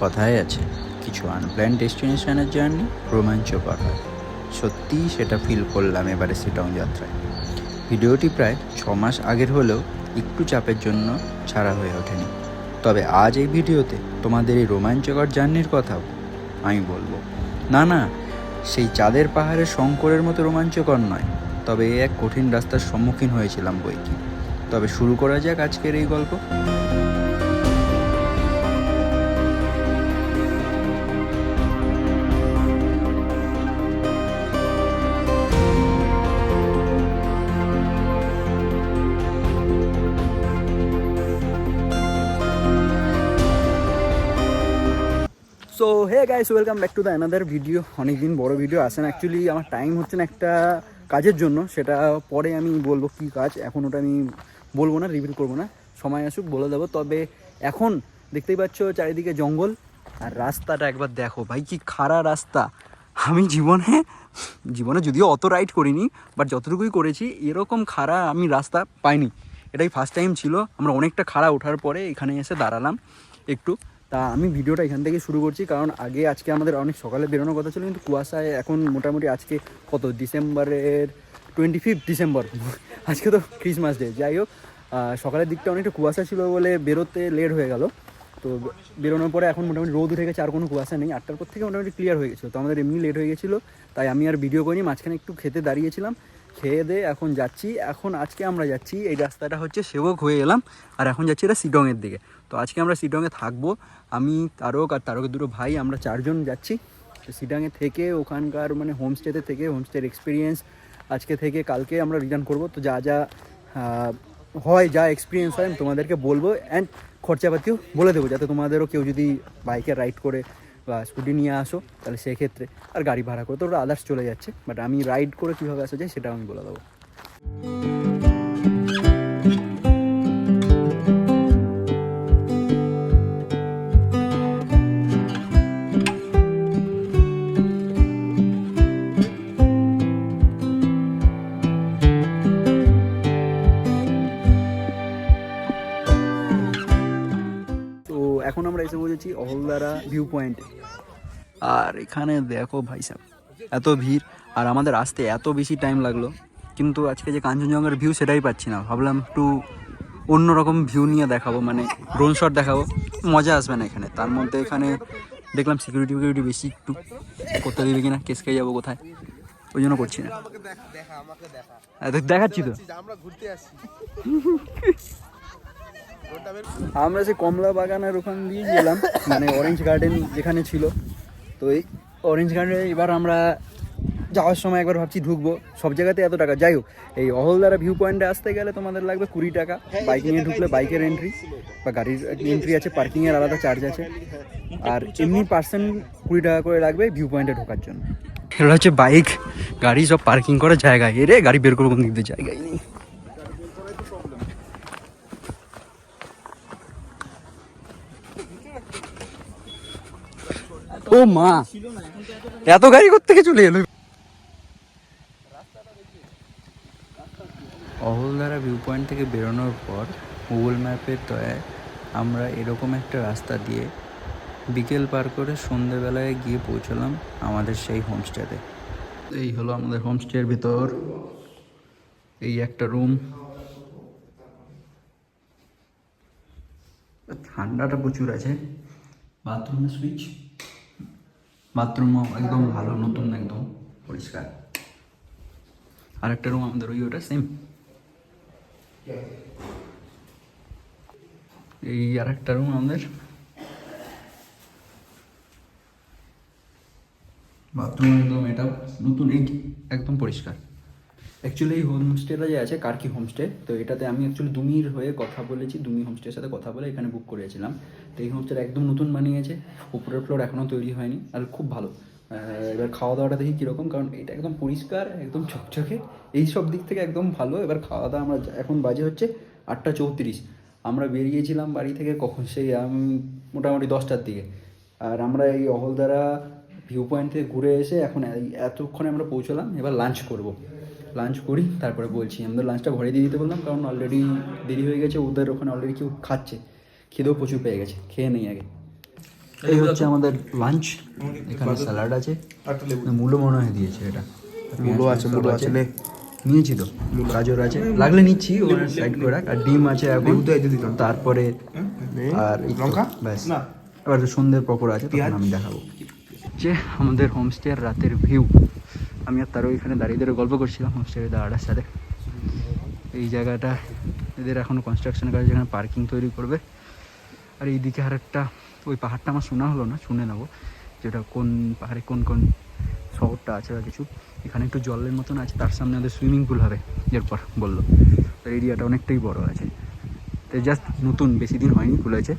কথায় আছে, কিছু আনপ্ল্যান ডেস্টিনেশনের জার্নি রোমাঞ্চকর হয়। সত্যিই সেটা ফিল করলাম এবারে শিলং যাত্রায়। ভিডিওটি প্রায় 6 মাস আগের হলেও একটু চাপের জন্য ছাড়া হয়ে ওঠেনি। তবে আজ এই ভিডিওতে তোমাদের এই রোমাঞ্চকর জার্নির কথাও আমি বলবো। না, সেই চাঁদের পাহাড়ের শঙ্করের মতো রোমাঞ্চকর নয়, তবে এক কঠিন রাস্তার সম্মুখীন হয়েছিলাম বইকি। তবে শুরু করা যাক আজকের এই গল্প। So hey guys, welcome back to the another video. অনেকদিন বড় ভিডিও আসে না, অ্যাকচুয়ালি আমার টাইম হচ্ছে না একটা কাজের জন্য। সেটা পরে আমি বলবো কী কাজ, এখন ওটা আমি বলবো না, রিভিল করবো না, সময় আসুক বলে দেবো। তবে এখন দেখতেই পাচ্ছ চারিদিকে জঙ্গল, আর রাস্তাটা একবার দেখো ভাই, কি খাড়া রাস্তা। আমি জীবনে যদিও অত রাইড করিনি, বাট যতটুকুই করেছি এরকম খাড়া আমি রাস্তা পাইনি। এটাই ফার্স্ট টাইম ছিল। আমরা অনেকটা খাড়া ওঠার পরে এখানে এসে দাঁড়ালাম একটু। তা আমি ভিডিওটা এখান থেকে শুরু করছি, কারণ আজকে আমাদের অনেক সকালে বেরোনোর কথা ছিল, কিন্তু কুয়াশায় এখন মোটামুটি আজকে ডিসেম্বরের 25 ডিসেম্বর, আজকে তো ক্রিসমাস ডে। যাই হোক, সকালের দিকটা অনেকটা কুয়াশা ছিল বলে বেরোতে লেট হয়ে গেল। তো বেরোনোর পরে এখন মোটামুটি রোদ উঠে গেছে, আর কোনো কুয়াশা নেই। 8টার পর থেকে মোটামুটি ক্লিয়ার হয়ে গেছিলো। তো আমাদের এমনি লেট হয়ে গেছিলো, তাই আমি আর ভিডিও করিনি। মাঝখানে একটু খেতে দাঁড়িয়েছিলাম, খেয়ে দিয়ে এখন যাচ্ছি। আজকে আমরা যাচ্ছি, এই রাস্তাটা হচ্ছে সেবক হয়ে এলাম, আর এখন যাচ্ছি এটা শিটংয়ের দিকে। তো আজকে আমরা শিটংয়ে থাকবো, আমি, তারকের দুটো ভাই, আমরা 4 জন যাচ্ছি। তো শিটংয়ে থেকে ওখানকার মানে হোমস্টেতে থেকে হোমস্টের এক্সপিরিয়েন্স আজকে থেকে কালকে আমরা রিটার্ন করব। তো যা হয়, যা এক্সপিরিয়েন্স হয় আমি তোমাদেরকে বলবো, অ্যান্ড খরচাপাতিও বলে দেবো, যাতে তোমাদেরও কেউ যদি বাইকে রাইড করে বা স্কুটি নিয়ে আসো তাহলে সেক্ষেত্রে, আর গাড়ি ভাড়া করে তো ওরা আদার্স চলে যাচ্ছে, বাট আমি রাইড করে কীভাবে আসা যায় সেটাও আমি বলে দেবো। এখন আমরা এসে বলেছি অহলদারা ভিউ পয়েন্টে, আর এখানে দেখো ভাই সাহেব এত ভিড়, আর আমাদের আসতে এত বেশি টাইম লাগলো, কিন্তু আজকে যে কাঞ্চনজঙ্ঘার ভিউ সেটাই পাচ্ছি না। ভাবলাম একটু অন্যরকম ভিউ নিয়ে দেখাবো, মানে ড্রোন শট দেখাবো, মজা আসবে না এখানে। তার মধ্যে এখানে দেখলাম সিকিউরিটি বেশি, একটু করতে দেবে কিনা, কেস খেয়ে যাবো কোথায়, ওই জন্য করছি না। দেখাচ্ছি তো, আমরা যে কমলা বাগানের ওখান দিয়ে গেলাম, মানে অরেঞ্জ গার্ডেন যেখানে ছিল। তো এই অরেঞ্জ গার্ডেনে এবার আমরা যাওয়ার সময় একবার ভাবছি ঢুকবো, সব জায়গাতে এত টাকা। যাই হোক, এই অহলদারা ভিউ পয়েন্টে আসতে গেলে তোমাদের লাগবে 20 টাকা। বাইক নিয়ে ঢুকলে বাইকের এন্ট্রি বা গাড়ির এন্ট্রি আছে, পার্কিংয়ের আলাদা চার্জ আছে, আর এমনি পার্সেন 20 টাকা করে লাগবে ভিউ পয়েন্টে ঢোকার জন্য। এটা হচ্ছে বাইক গাড়ি সব পার্কিং করার জায়গা। এরে গাড়ি বের করবো কোন দিক দিয়ে, জায়গায় নেই। ও মা, এত গাড়ি কোত্থেকে চলে এলো। অহলদারা ভিউ পয়েন্ট থেকে বেরোনোর পর গুগল ম্যাপের দয়ায় আমরা এরকম একটা রাস্তা দিয়ে বিকেল পার করে সন্ধেবেলায় গিয়ে পৌঁছলাম আমাদের সেই হোমস্টেতে। এই হলো আমাদের হোমস্টের ভিতর, এই একটা রুম। ঠান্ডাটা প্রচুর আছে। বাথরুমের সুইচ, বাথরুমও একদম ভালো, নতুন, একদম পরিষ্কার। আর একটা রুম আমাদের ওটা সেম। এই আর একটা রুম আমাদের, বাথরুম একদম এটা নতুন, এই একদম পরিষ্কার। অ্যাকচুয়ালি এই হোমস্টেটা যে আছে কার্কি হোমস্টে, তো এটাতে আমি অ্যাকচুয়ালি দুমির হয়ে কথা বলেছি, দুমি হোমস্টের সাথে কথা বলে এখানে বুক করেছিলাম। তো এই হোমস্টেটা একদম নতুন বানিয়েছে, উপরের ফ্লোর এখনও তৈরি হয়নি, আর খুব ভালো। এবার খাওয়া দাওয়াটা দেখি কীরকম, কারণ এটা একদম পরিষ্কার, একদম চকচকে, এই সব দিক থেকে একদম ভালো। এবার খাওয়া দাওয়া আমরা এখন বাজে হচ্ছে 8:34, আমরা বেরিয়েছিলাম বাড়ি থেকে কখন, সেই মোটামুটি 10টার দিকে। আর আমরা এই অহলদারা ভিউ পয়েন্ট থেকে ঘুরে এসে এখন এতক্ষণে আমরা পৌঁছলাম। এবার লাঞ্চ করব, লাঞ্চ করি তারপরে বলছি। আমাদের লাঞ্চটা ঘরে দিয়ে দিতে বললাম, কারণ অলরেডি দেরি হয়ে গেছে, ওদের ওখানে অলরেডি কেউ খাচ্ছে, খিদেও প্রচুর পেয়ে গেছে, খেয়ে নেই আগে। এই হচ্ছে আমাদের লাঞ্চ। এখানে স্যালাড আছে, মূলো মনে হয় দিয়েছে, এটা মূলো আছে লে নিয়েছি তো, গাজর আছে, লাগলে নিচ্ছি, ওখানে সাইড করে রাখ। আর ডিম আছে এখন, তারপরে আর লঙ্কা, ব্যাস। এবার সন্ধ্যের পকোড়া আছে, তখন আমি দেখাবো। যে আমাদের হোমস্টের রাতের ভিউ, আমি আর তারও এখানে দাঁড়িয়ে দাঁড়িয়ে গল্প করছিলাম হোমস্টের দাদাটার সাথে। এই জায়গাটা এদের এখনও কনস্ট্রাকশনের কাজ, যেখানে পার্কিং তৈরি করবে। আর এইদিকে আর একটা, ওই পাহাড়টা আমার শোনা হলো না, শুনে নেবো যেটা কোন পাহাড়ে কোন কোন শহরটা আছে বা কিছু। এখানে একটু জলের মতন আছে, তার সামনে ওদের সুইমিং পুল হবে এরপর বললো। তো এরিয়াটা অনেকটাই বড় আছে, তো জাস্ট নতুন, বেশি দিন হয়নি খুলেছে।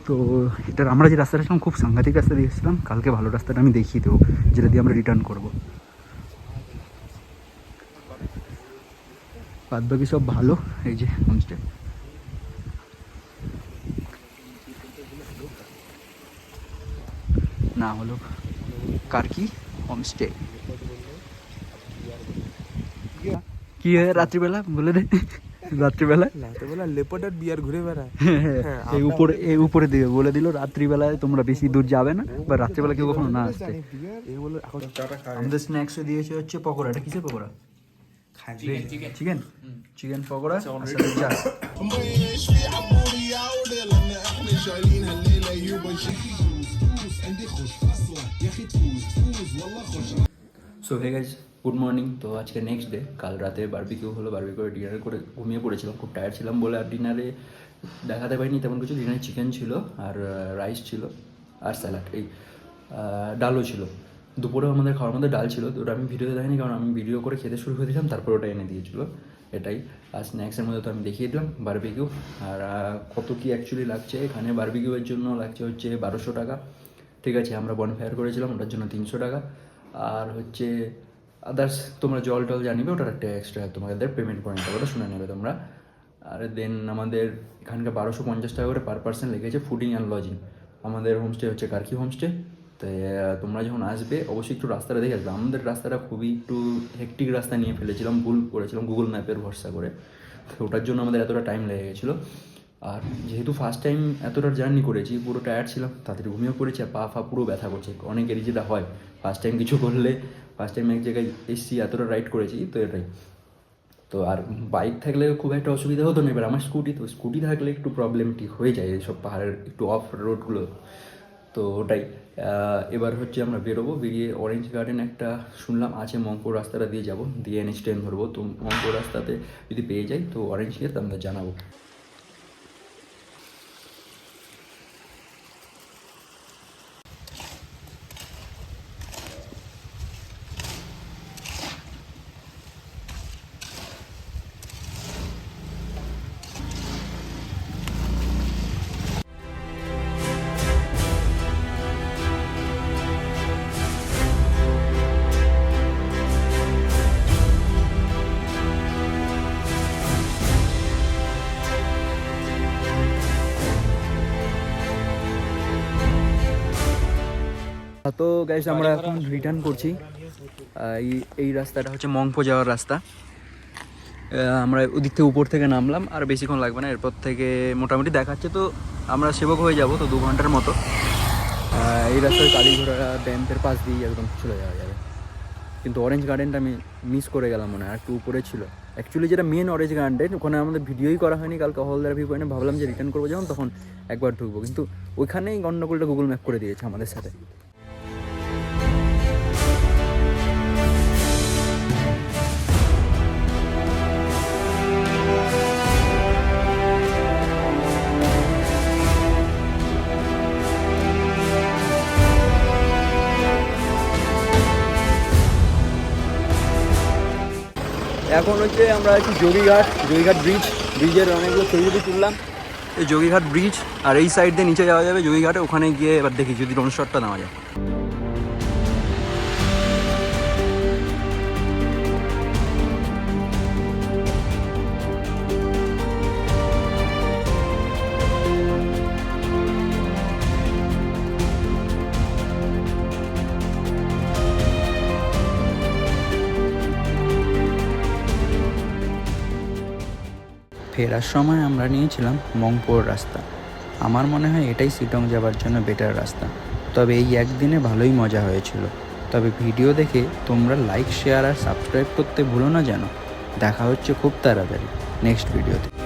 তো এটার আমরা যে রাস্তাটা ছিলাম খুব সাংঘাতিক রাস্তা দিয়ে এসেছিলাম, কালকে ভালো রাস্তাটা আমি দেখিয়ে দেবো, যেটা দিয়ে আমরা রিটার্ন করবো। বাদ বাকি সব ভালো। এই যে হোমস্টে, না হলো কারকি হোমস্টে। কি হয় রাত্রিবেলা বলে দে, রাত্রিবেলা লেপার্ড আর বিয়ার ঘুরে বেড়ায়। এই উপরে দিকে বলে দিল রাত্রিবেলায় তোমরা বেশি দূর যাবে না, বা রাত্রিবেলা কেউ কখনো না আসতে। আমাদের স্ন্যাক্সে দিয়েছে হচ্ছে পকোড়া। এটা কিসের pakora? Chicken chicken pakora. So hey guys, good morning. তো আজকে নেক্সট ডে, কাল রাতে বারবিকিউ হলো, বারবিকিউ ডিনার করে ঘুমিয়ে পড়েছিলাম, খুব টায়ার্ড ছিলাম বলে। আর ডিনারে দেখাতে পারিনি তেমন কিছু। ডিনারে চিকেন ছিল, আর রাইস ছিল, আর স্যালাড, এই ডালও ছিল। দুপুরেও আমাদের খাওয়ার মধ্যে ডাল ছিল, তো ওটা আমি ভিডিওতে দেখাইনি, কারণ আমি ভিডিও করে খেতে শুরু করে দিলাম, তারপর ওটা এনে দিয়েছিলো, এটাই। আর স্ন্যাক্সের মধ্যে তো আমি দেখিয়ে দিলাম বারবিকিউ। আর কত কি অ্যাকচুয়ালি লাগছে এখানে বারবিকিউয়ের জন্য লাগছে হচ্ছে 1200 টাকা, ঠিক আছে। আমরা বনফায়ার করেছিলাম, ওটার জন্য 300 টাকা। আর হচ্ছে আদার্স তোমরা জল টল জানিবে, ওটার একটা এক্সট্রা তোমাদের পেমেন্ট করে নিতে, ওটা শুনে নেবে তোমরা। আর দেন আমাদের এখানকার 1250 টাকা করে পার পার্সন লেগেছে ফুডিং অ্যান্ড লজিং। আমাদের হোমস্টে হচ্ছে কারকি হোমস্টে। তো তোমরা যখন আসবে অবশ্যই একটু রাস্তাটা দেখে আসবে। আমাদের রাস্তাটা খুবই একটু হেক্টিক রাস্তা নিয়ে ফেলেছিলাম, ভুল করেছিলাম গুগল ম্যাপের ভরসা করে, তো ওটার জন্য আমাদের এতটা টাইম লেগে গেছিলো। আর যেহেতু ফার্স্ট টাইম এতটা জার্নি করেছি, পুরো টায়ার্ড ছিলাম, তাড়াতাড়ি ঘুমিয়ে পড়েছি, আর পা ফা পুরো ব্যথা করছে। অনেকেরই যেটা হয় ফার্স্ট টাইম কিছু করলে, ফার্স্ট টাইম এক জায়গায় এসছি, এতটা রাইড করেছি, তো এটাই। তো আর বাইক থাকলে খুব একটা অসুবিধা হতো না। এবার আমার স্কুটি, তো স্কুটি থাকলে একটু প্রবলেম ঠিক হয়ে যায় এইসব পাহাড়ের একটু অফ রোডগুলো, তো ওটাই। এবার হচ্ছে আমরা বেরোবো, বেরিয়ে অরেঞ্জ গার্ডেন একটা শুনলাম আছে, মংপুর রাস্তাটা দিয়ে যাব, দিয়ে এনএইচ ট্রেন ধরবো। তো মংপুর রাস্তাতে যদি পেয়ে যাই তো অরেঞ্জ গিয়ে তো আমরা জানাবো। তো গাইস আমরা এখন রিটার্ন করছি। এই রাস্তাটা হচ্ছে মংপো যাওয়ার রাস্তা। আমরা ওদিক থেকে উপর থেকে নামলাম, আর বেশিক্ষণ লাগবে না, এরপর থেকে মোটামুটি দেখাচ্ছে তো আমরা সেবক হয়ে যাব, তো 2 ঘন্টার মতো। এই রাস্তায় কালীঘোড়া ড্যামের পাশ দিয়ে একদম চলে যাওয়া যাবে। কিন্তু অরেঞ্জ গার্ডেনটা আমি মিস করে গেলাম, মনে হয় একটু উপরে ছিল অ্যাকচুয়ালি, যেটা মেন অরেঞ্জ গার্ডেন, ওখানে আমাদের ভিডিওই করা হয়নি। কালকে হলদার ভিউ পয়েন্টে ভাবলাম যে রিটার্ন করবো যখন, তখন একবার ঢুকবো, কিন্তু ওইখানেই গন্ডগোলটা গুগল ম্যাপ করে দিয়েছে আমাদের সাথে। এখন হচ্ছে আমরা আছি যোগীঘাট ব্রিজের অনেকগুলো ছবি তুললাম। এই যোগীঘাট ব্রিজ, আর এই সাইড দিয়ে নিচে যাওয়া যাবে যোগীঘাটে। ওখানে গিয়ে এবার দেখি যদি ড্রোন শটটা নেওয়া যায়। ফেরার সময় আমরা নিয়েছিলাম মংপোর রাস্তা, আমার মনে হয় এটাই শিলং যাওয়ার জন্য বেটার রাস্তা। তবে এই একদিনে ভালোই মজা হয়েছিল। তবে ভিডিও দেখে তোমরা লাইক, শেয়ার আর সাবস্ক্রাইব করতে ভুলো না যেন। দেখা হচ্ছে খুব তাড়াতাড়ি নেক্সট ভিডিওতে।